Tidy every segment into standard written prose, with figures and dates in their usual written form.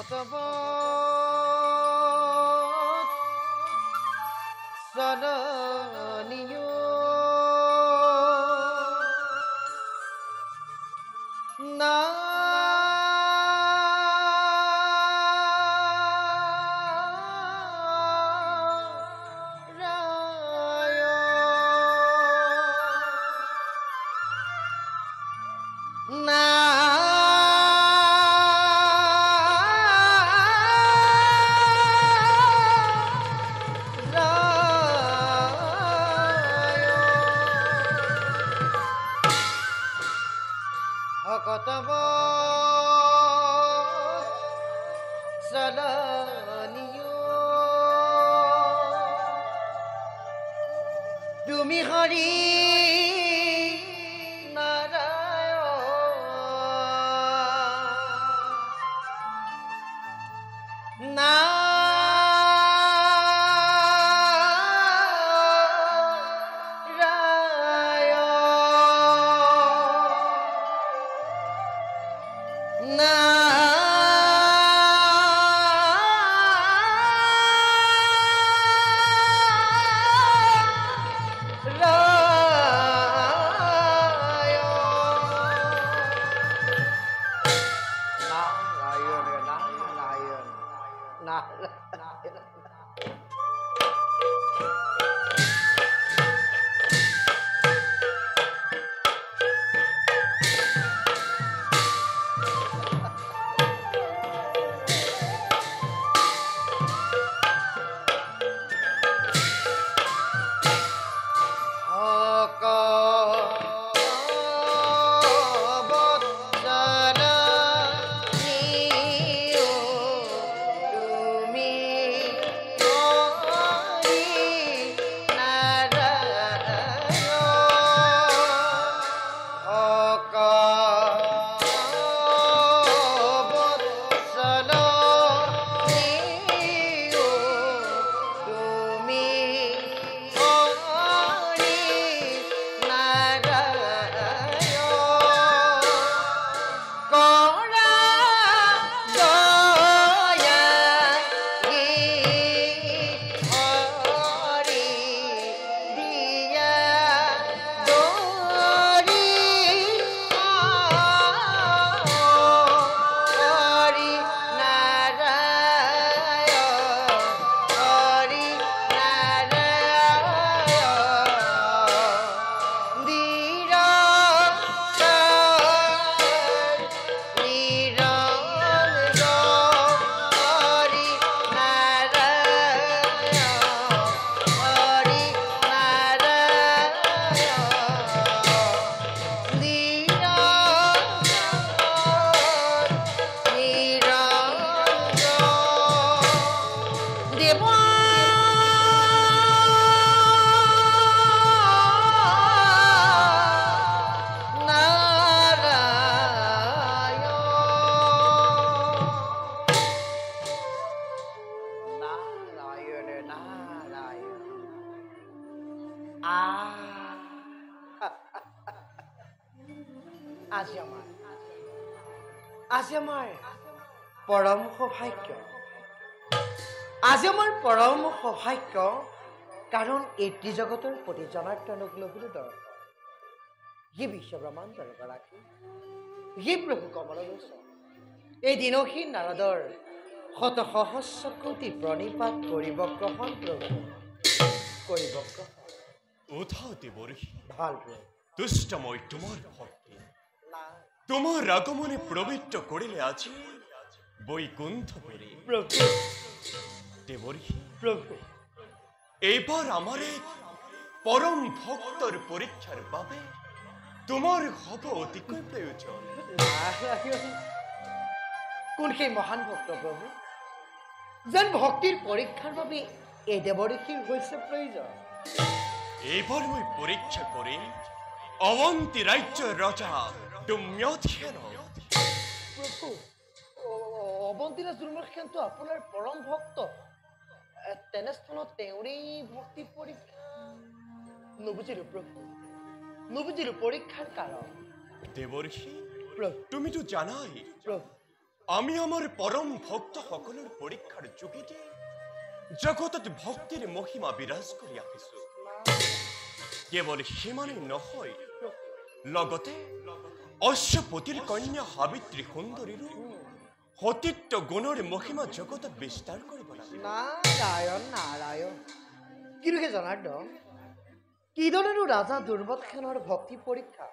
ভকতব সদনীয় না ভকতব সদনীয় তুমি হৰি নাৰায়ণ না আজি আমাৰ পৰম সৌভাগ্য আজি আমাৰ পৰম সৌভাগ্য কাৰণ এই জগতৰ প্ৰতি জনাৰ্দনক লভিলো হি বিশ্বব্ৰহ্মাণ্ডৰ গৰাকী হি প্ৰভু কমললোচন এই দিনহীন নাৰদৰ শত সহস্ৰ কোটি প্ৰণিপাত কৰিব গ্ৰহণ প্ৰভু কৰিব ভাল দুষ্টময় তোমাৰ ভক্তি তোমার আগমনে পবিত্র করিলে আজি বৈকুণ্ঠপুরী দেবরী প্রভু এইবার আমার এক পরম ভক্তর পরীক্ষার বাবে তোমার হব অতিকৈ প্রয়োজন কোন সেই মহান ভক্ত প্রভু যেন ভক্তির পরীক্ষার বাবে এই দেবঋষির হয়েছে প্রয়োজন এইবার মই পরীক্ষা করি অবন্তী রাজ্যের রজা দুম্যধেন প্রভু অবন্তীরা দুর্মুখেন তো আপনার পরম ভক্ত তেনেস্থলত তেওরই ভক্তি পরীক্ষা নবুঝিলো প্রভু নবুঝিলো পরীক্ষার কারণ দেবর্ষি প্রভু তুমি তো জানাই প্রভু আমি আমার পরম ভক্ত সকলের পরীক্ষার যোগেদি জগতত ভক্তির মহিমা বিরাজ কৰি আহিছো কেৱল সিমানেই নহয় লগতে অশ্বপতিৰ কন্যা সাবিত্ৰী সুন্দৰীৰো সতীত্ব গুণৰ মহিমা জগতত বিস্তাৰ কৰিব লাগে নাৰায়ণ নাৰায়ণ কিন্তু সেই জনাৰ্দন কিদৰেনো ৰাজা দুৰ্বৎসেনৰ ভক্তি পৰীক্ষা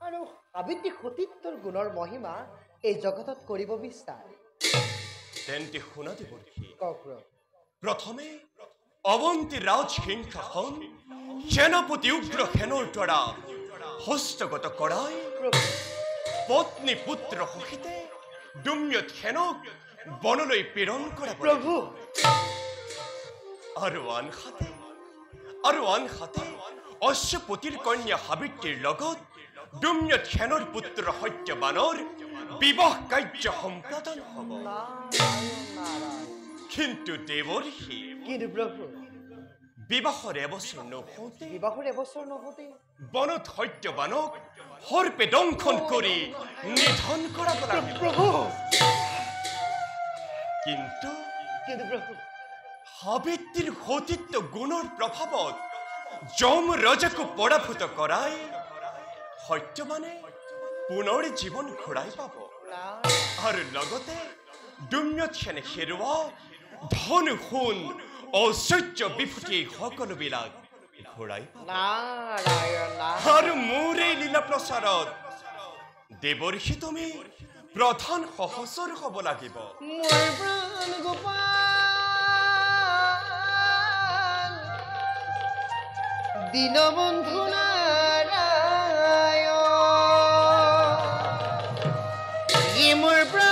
আৰু সাবিত্ৰী সতীত্বৰ গুণৰ মহিমা এই জগতত কৰিব বিচাৰ তেন্তে শুনা দেৱৰ্ষি কওক ৰব। প্ৰথমে অৱন্তী ৰাজসিংহাসন সেনাপতি উগ্ৰসেনৰ দ্বাৰা হস্তগত কৰাই প্ৰভু পত্নী পুত্ৰ সহিতে দুম্যথেনক বনলৈ প্ৰেৰণ কৰা প্ৰভু আৰু আনহাতে অশ্বপতিৰ কন্যা সাবিত্ৰীৰ লগত দুম্যথেনৰ পুত্ৰ সত্যবানৰ বিবাহ কাৰ্য সম্পাদন হ'ব নাৰায়ণ নাৰায়ণ কিন্তু দেৱৰ্ষি কিন্তু প্ৰভু বিবাহৰ এবছৰ নহওঁতে বিবাহৰ এবছৰ নহওঁতে বনত সত্যবানক সৰ্পে দংশন কৰি নিধন কৰাব লাগিব প্ৰভু কিন্তু কিন্তু প্ৰভু সাবিত্ৰীৰ সতীত্ব গুণৰ প্ৰভাৱত যম ৰজাকো পৰাভূত কৰাই সত্যবানে পুনৰ জীৱন ঘূৰাই পাব আৰু লগতে দুম্যথেনে হেৰুৱা ধন সোণ ঐশ্বৰ্য বিভূতি সকলোবিলাক ঘূৰাই পাব নাৰায়ণ নাৰায়ণ আৰু মোৰ এই লীলা প্ৰচাৰত দেৱৰ্ষি তুমি প্ৰধান সহচৰ হ'ব লাগিব মোৰ প্ৰাণ গোপাল দীনবন্ধু নাৰায়ণ ই মোৰ প্ৰাণ